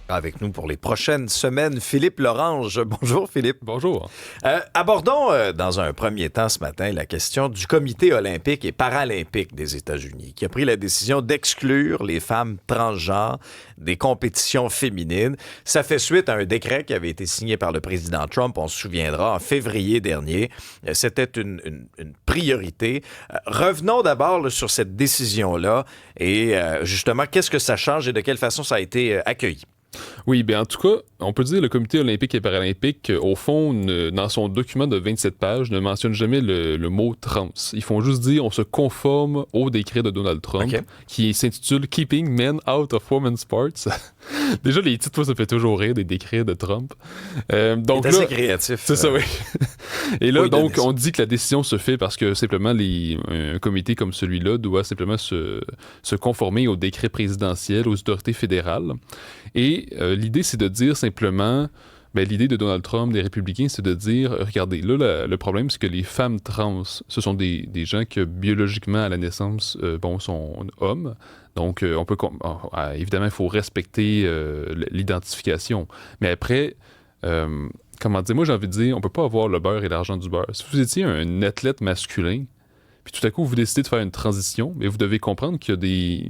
Avec nous pour les prochaines semaines, Philippe Lorange. Bonjour Philippe. Bonjour. Abordons dans un premier temps ce matin la question du Comité olympique et paralympique des États-Unis qui a pris la décision d'exclure les femmes transgenres des compétitions féminines. Ça fait suite à un décret qui avait été signé par le président Trump, on se souviendra, en février dernier. C'était une priorité. Revenons d'abord là, sur cette décision-là et justement, qu'est-ce que ça change et de quelle façon ça a été accueilli? Oui, bien en tout cas, on peut dire que le Comité olympique et paralympique, au fond, dans son document de 27 pages, ne mentionne jamais le mot trans. Ils font juste dire on se conforme au décret de Donald Trump, qui s'intitule Keeping Men Out of Women's Sports. Déjà, les titres, ça fait toujours rire des décrets de Trump. Donc c'est assez créatif. C'est ça, oui. Et là, donc, on dit que la décision se fait parce que simplement un comité comme celui-là doit simplement se conformer aux décrets présidentiels, aux autorités fédérales. Et l'idée, c'est de dire simplement, l'idée de Donald Trump, des républicains, c'est de dire, regardez, là, le problème, c'est que les femmes trans, ce sont des gens qui, biologiquement, à la naissance, sont hommes. Donc, évidemment, il faut respecter l'identification. Mais après, moi, j'ai envie de dire, on peut pas avoir le beurre et l'argent du beurre. Si vous étiez un athlète masculin, puis tout à coup, vous décidez de faire une transition, mais vous devez comprendre qu'il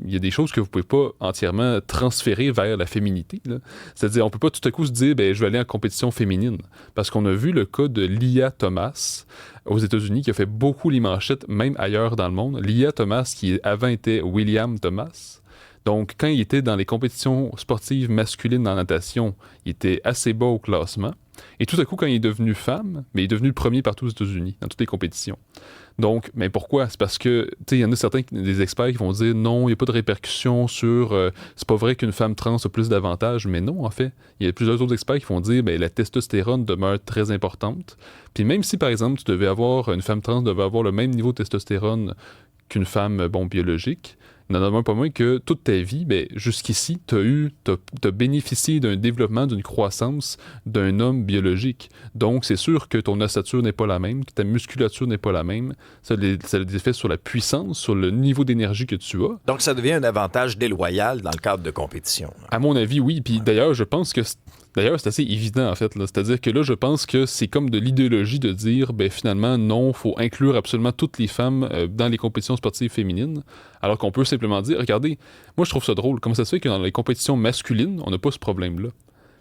y a des choses que vous pouvez pas entièrement transférer vers la féminité, là. C'est-à-dire, on peut pas tout à coup se dire, je vais aller en compétition féminine. Parce qu'on a vu le cas de Lia Thomas aux États-Unis, qui a fait beaucoup les manchettes, même ailleurs dans le monde. Lia Thomas, qui avant était William Thomas. Donc, quand il était dans les compétitions sportives masculines en natation, il était assez bas au classement. Et tout à coup, quand il est devenu femme, il est devenu le premier partout aux États-Unis, dans toutes les compétitions. Donc, mais pourquoi? C'est parce que, il y en a certains des experts qui vont dire non, il n'y a pas de répercussions sur... c'est pas vrai qu'une femme trans a plus d'avantages, mais non, en fait. Il y a plusieurs autres experts qui vont dire la testostérone demeure très importante. Puis même si, par exemple, une femme trans devait avoir le même niveau de testostérone qu'une femme, biologique, il n'en demeure pas moins que toute ta vie, jusqu'ici, t'as bénéficié d'un développement, d'une croissance d'un homme biologique. Donc, c'est sûr que ton ossature n'est pas la même, que ta musculature n'est pas la même. Ça a des effets sur la puissance, sur le niveau d'énergie que tu as. Donc, ça devient un avantage déloyal dans le cadre de compétition. À mon avis, oui. Puis d'ailleurs, je pense que... D'ailleurs, c'est assez évident, en fait. Là. C'est-à-dire que là, je pense que c'est comme de l'idéologie de dire, finalement, non, il faut inclure absolument toutes les femmes dans les compétitions sportives féminines, alors qu'on peut simplement dire, regardez, moi, je trouve ça drôle. Comment ça se fait que dans les compétitions masculines, on n'a pas ce problème-là?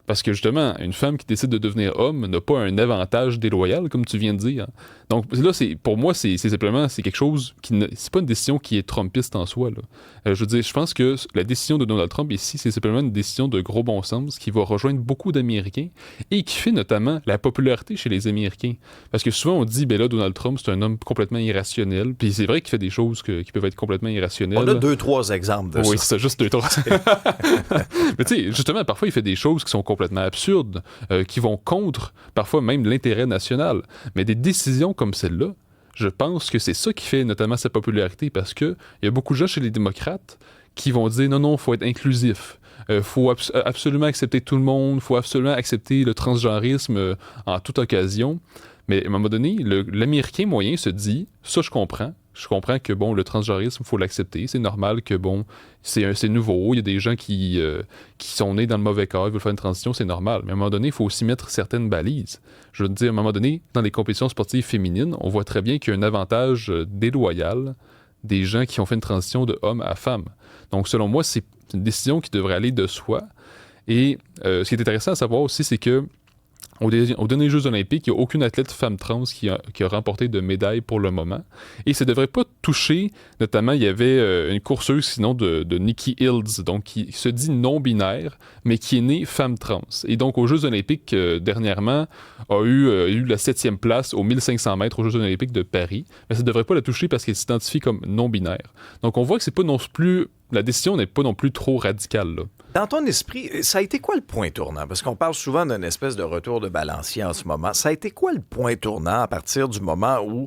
Parce que justement, une femme qui décide de devenir homme n'a pas un avantage déloyal, comme tu viens de dire. Donc là, pour moi, c'est simplement quelque chose c'est pas une décision qui est trumpiste en soi, là. Je veux dire, je pense que la décision de Donald Trump ici, c'est simplement une décision de gros bon sens qui va rejoindre beaucoup d'Américains et qui fait notamment la popularité chez les Américains. Parce que souvent, on dit, là, Donald Trump, c'est un homme complètement irrationnel. Puis c'est vrai qu'il fait des choses qui peuvent être complètement irrationnelles. On a 2-3 exemples de ça. Oui, c'est juste 2-3. Mais tu sais, justement, parfois, il fait des choses qui sont complètement absurdes, qui vont contre, parfois même, l'intérêt national. Mais des décisions comme celle-là, je pense que c'est ça qui fait notamment sa popularité, parce qu'il y a beaucoup de gens chez les démocrates qui vont dire non, il faut être inclusif. Faut absolument accepter tout le monde, faut absolument accepter le transgenrisme en toute occasion. Mais à un moment donné, l'Américain moyen se dit, ça je comprends. Je comprends que, le transgenrisme, il faut l'accepter. C'est normal que, c'est nouveau. Il y a des gens qui sont nés dans le mauvais cas, ils veulent faire une transition, c'est normal. Mais à un moment donné, il faut aussi mettre certaines balises. Je veux dire, à un moment donné, dans les compétitions sportives féminines, on voit très bien qu'il y a un avantage déloyal des gens qui ont fait une transition de homme à femme. Donc, selon moi, c'est une décision qui devrait aller de soi. Et ce qui est intéressant à savoir aussi, c'est que aux derniers Jeux olympiques, il n'y a aucune athlète femme trans qui a remporté de médaille pour le moment. Et ça ne devrait pas toucher, notamment, il y avait une courseuse, sinon, de Nikki Hills, donc qui se dit non-binaire, mais qui est née femme trans. Et donc, aux Jeux olympiques, dernièrement, a eu la 7e place aux 1500 mètres aux Jeux olympiques de Paris. Mais ça ne devrait pas la toucher parce qu'elle s'identifie comme non-binaire. Donc, on voit que c'est pas non plus... La décision n'est pas non plus trop radicale, là. Dans ton esprit, ça a été quoi le point tournant? Parce qu'on parle souvent d'une espèce de retour de balancier en ce moment. Ça a été quoi le point tournant à partir du moment où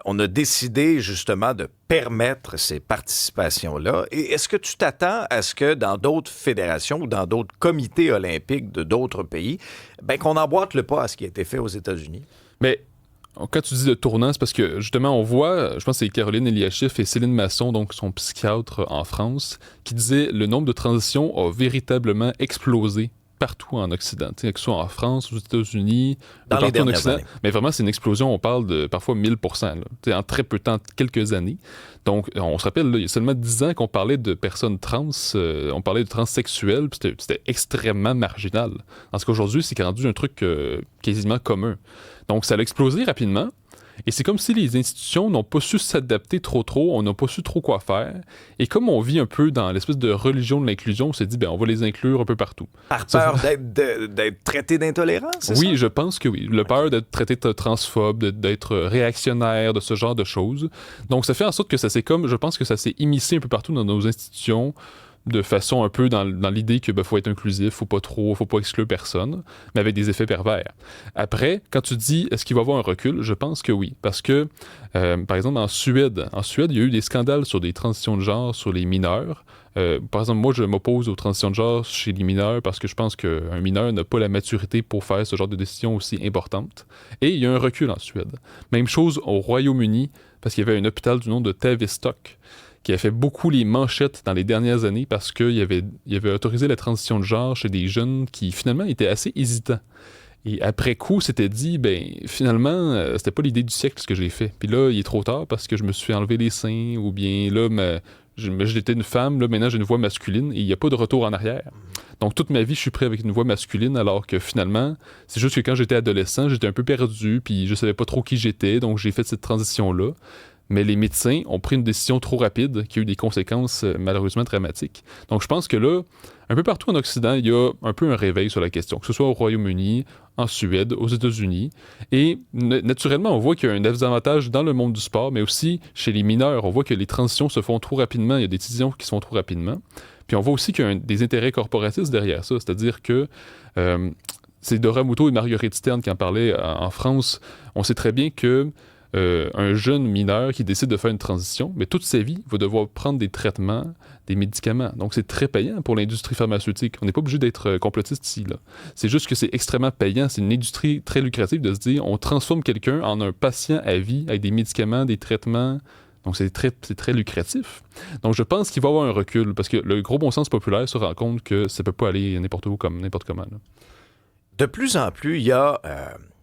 on a décidé justement de permettre ces participations-là? Et est-ce que tu t'attends à ce que dans d'autres fédérations ou dans d'autres comités olympiques de d'autres pays, qu'on emboîte le pas à ce qui a été fait aux États-Unis? Mais quand tu dis le tournant, c'est parce que justement, on voit, je pense que c'est Caroline Eliashif et Céline Masson, donc son psychiatre en France, qui disaient le nombre de transitions a véritablement explosé partout en Occident, que ce soit en France, aux États-Unis, dans les dernières Occident. années. Mais vraiment, c'est une explosion, on parle de parfois 1000%, là, en très peu de temps, quelques années. Donc, on se rappelle, là, il y a seulement 10 ans qu'on parlait de personnes trans, on parlait de transsexuels, puis c'était extrêmement marginal. Parce qu'aujourd'hui, c'est rendu un truc quasiment commun. Donc, ça a explosé rapidement. Et c'est comme si les institutions n'ont pas su s'adapter trop, on n'a pas su trop quoi faire. Et comme on vit un peu dans l'espèce de religion de l'inclusion, on s'est dit, on va les inclure un peu partout. Par peur d'être traité d'intolérant, c'est ça? Oui, je pense que oui. Le peur d'être traité de transphobe, d'être réactionnaire, de ce genre de choses. Donc, ça fait en sorte que je pense que ça s'est immiscé un peu partout dans nos institutions, de façon un peu dans l'idée que faut être inclusif, faut pas exclure personne, mais avec des effets pervers. Après, quand tu dis est-ce qu'il va y avoir un recul, je pense que oui, parce que par exemple en Suède, il y a eu des scandales sur des transitions de genre sur les mineurs. Par exemple, moi je m'oppose aux transitions de genre chez les mineurs parce que je pense qu'un mineur n'a pas la maturité pour faire ce genre de décision aussi importante. Et il y a un recul en Suède. Même chose au Royaume-Uni, parce qu'il y avait un hôpital du nom de Tavistock qui a fait beaucoup les manchettes dans les dernières années parce qu'il avait autorisé la transition de genre chez des jeunes qui, finalement, étaient assez hésitants. Et après coup, c'était dit, finalement, c'était pas l'idée du siècle ce que j'ai fait. Puis là, il est trop tard parce que je me suis enlevé les seins, ou bien là, j'étais une femme, là, maintenant j'ai une voix masculine, et il n'y a pas de retour en arrière. Donc, toute ma vie, je suis prêt avec une voix masculine, alors que finalement, c'est juste que quand j'étais adolescent, j'étais un peu perdu, puis je savais pas trop qui j'étais, donc j'ai fait cette transition-là. Mais les médecins ont pris une décision trop rapide qui a eu des conséquences malheureusement dramatiques. Donc je pense que là, un peu partout en Occident, il y a un peu un réveil sur la question, que ce soit au Royaume-Uni, en Suède, aux États-Unis. Et naturellement, on voit qu'il y a un désavantage dans le monde du sport, mais aussi chez les mineurs. On voit que les transitions se font trop rapidement, il y a des décisions qui se font trop rapidement. Puis on voit aussi qu'il y a des intérêts corporatistes derrière ça, c'est-à-dire que... c'est Dora Muto et Marguerite Stern qui en parlaient en France. On sait très bien que un jeune mineur qui décide de faire une transition, mais toute sa vie, va devoir prendre des traitements, des médicaments. Donc, c'est très payant pour l'industrie pharmaceutique. On n'est pas obligé d'être complotiste ici, là. C'est juste que c'est extrêmement payant. C'est une industrie très lucrative de se dire, on transforme quelqu'un en un patient à vie avec des médicaments, des traitements. Donc, c'est très lucratif. Donc, je pense qu'il va y avoir un recul parce que le gros bon sens populaire se rend compte que ça peut pas aller n'importe où comme n'importe comment, là. De plus en plus, il y a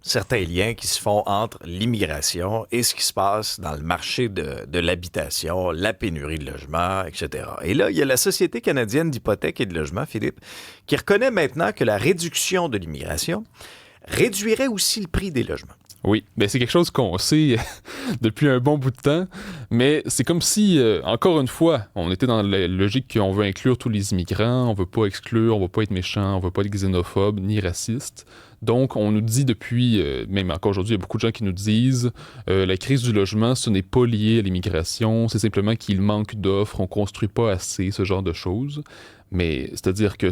certains liens qui se font entre l'immigration et ce qui se passe dans le marché de l'habitation, la pénurie de logements, etc. Et là, il y a la Société canadienne d'hypothèques et de logement, Philippe, qui reconnaît maintenant que la réduction de l'immigration réduirait aussi le prix des logements. Oui, c'est quelque chose qu'on sait depuis un bon bout de temps, mais c'est comme si, encore une fois, on était dans la logique qu'on veut inclure tous les immigrants, on veut pas exclure, on veut pas être méchant, on veut pas être xénophobe ni raciste. Donc, on nous dit depuis, même encore aujourd'hui, il y a beaucoup de gens qui nous disent la crise du logement, ce n'est pas lié à l'immigration, c'est simplement qu'il manque d'offres, on construit pas assez, ce genre de choses. Mais c'est-à-dire que,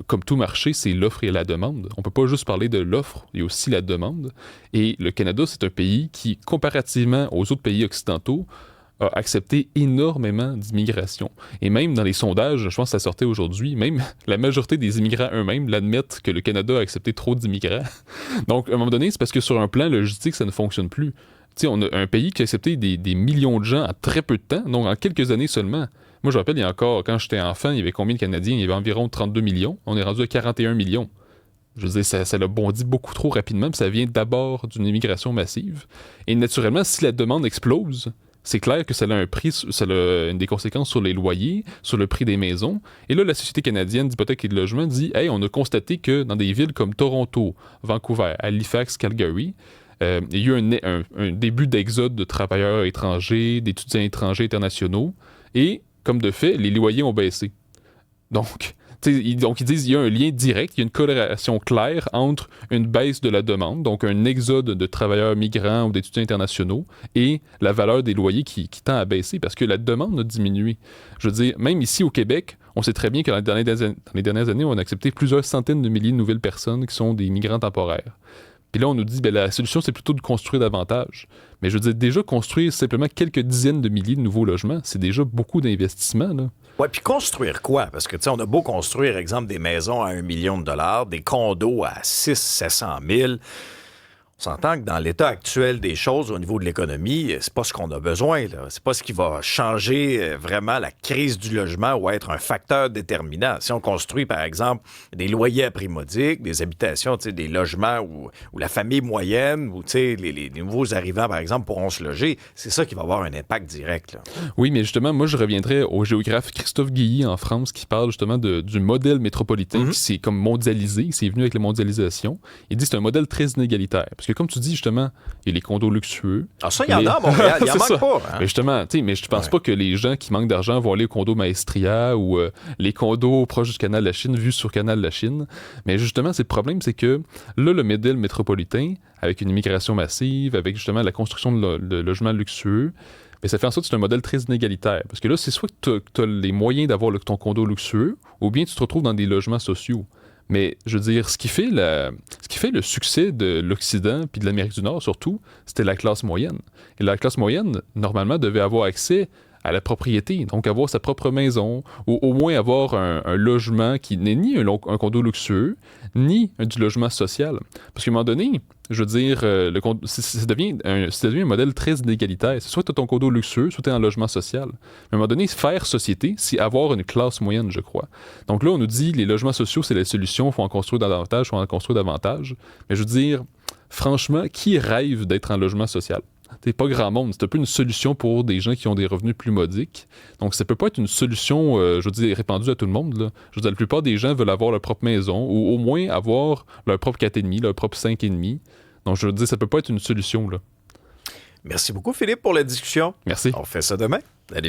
comme tout marché, c'est l'offre et la demande. On peut pas juste parler de l'offre, il y a aussi la demande. Et le Canada, c'est un pays qui, comparativement aux autres pays occidentaux, a accepté énormément d'immigration. Et même dans les sondages, je pense que ça sortait aujourd'hui, même la majorité des immigrants eux-mêmes l'admettent que le Canada a accepté trop d'immigrants. Donc, à un moment donné, c'est parce que sur un plan logistique, ça ne fonctionne plus. Tu sais, on a un pays qui a accepté des millions de gens en très peu de temps, donc en quelques années seulement. Moi, je me rappelle, il y a encore, quand j'étais enfant, il y avait combien de Canadiens? Il y avait environ 32 millions. On est rendu à 41 millions. Je veux dire, ça l'a bondi beaucoup trop rapidement, puis ça vient d'abord d'une immigration massive. Et naturellement, si la demande explose, c'est clair que ça a un prix, ça a des conséquences sur les loyers, sur le prix des maisons. Et là, la Société canadienne d'hypothèques et de logement dit « Hey, on a constaté que dans des villes comme Toronto, Vancouver, Halifax, Calgary, il y a eu un début d'exode de travailleurs étrangers, d'étudiants étrangers internationaux, et comme de fait, les loyers ont baissé. Donc, ils disent qu'il y a un lien direct, il y a une corrélation claire entre une baisse de la demande, donc un exode de travailleurs migrants ou d'étudiants internationaux, et la valeur des loyers qui tend à baisser parce que la demande a diminué. Je veux dire, même ici au Québec, on sait très bien que dans les dernières années, on a accepté plusieurs centaines de milliers de nouvelles personnes qui sont des migrants temporaires. Puis là, on nous dit, la solution, c'est plutôt de construire davantage. Mais je veux dire, déjà, construire simplement quelques dizaines de milliers de nouveaux logements, c'est déjà beaucoup d'investissement, là. Ouais, puis construire quoi? Parce que, tu sais, on a beau construire, exemple, des maisons à 1 million de dollars, des condos à 600 000 700 000. On s'entend que dans l'état actuel des choses au niveau de l'économie, c'est pas ce qu'on a besoin, là. C'est pas ce qui va changer vraiment la crise du logement ou être un facteur déterminant. Si on construit, par exemple, des loyers à prix modique, des habitations, des logements où la famille moyenne ou les nouveaux arrivants, par exemple, pourront se loger, c'est ça qui va avoir un impact direct, là. Oui, mais justement, moi, je reviendrais au géographe Christophe Guilly en France qui parle justement du modèle métropolitain qui s'est comme mondialisé, c'est venu avec la mondialisation. Il dit que c'est un modèle très inégalitaire. Parce que comme tu dis, justement, il y a les condos luxueux. Ah, ça, il y en a à Montréal, il y en manque pas. Hein? Mais justement, mais je pense pas que les gens qui manquent d'argent vont aller au condo Maestria ou les condos proches du canal de la Chine, vus sur le canal de la Chine. Mais justement, c'est le problème, c'est que là, le modèle métropolitain, avec une immigration massive, avec justement la construction de logements luxueux, mais ça fait en sorte que c'est un modèle très inégalitaire. Parce que là, c'est soit que tu as les moyens d'avoir ton condo luxueux, ou bien tu te retrouves dans des logements sociaux. Mais je veux dire, ce qui fait le succès de l'Occident, puis de l'Amérique du Nord surtout, c'était la classe moyenne. Et la classe moyenne, normalement, devait avoir accès à la propriété, donc avoir sa propre maison, ou au moins avoir un logement qui n'est ni un condo luxueux, ni du logement social. Parce qu'à un moment donné, je veux dire, ça devient un modèle très inégalitaire. C'est soit tu as ton condo luxueux, soit tu es en logement social. Mais à un moment donné, faire société, c'est avoir une classe moyenne, je crois. Donc là, on nous dit les logements sociaux, c'est la solution, il faut en construire davantage, il faut en construire davantage. Mais je veux dire, franchement, qui rêve d'être en logement social? C'est pas grand monde. C'est un peu une solution pour des gens qui ont des revenus plus modiques. Donc, ça peut pas être une solution, je veux dire, répandue à tout le monde, là. Je veux dire, la plupart des gens veulent avoir leur propre maison ou au moins avoir leur propre 4,5, leur propre 5,5. Donc, je veux dire, ça peut pas être une solution, là. Merci beaucoup, Philippe, pour la discussion. Merci. On fait ça demain. Allez.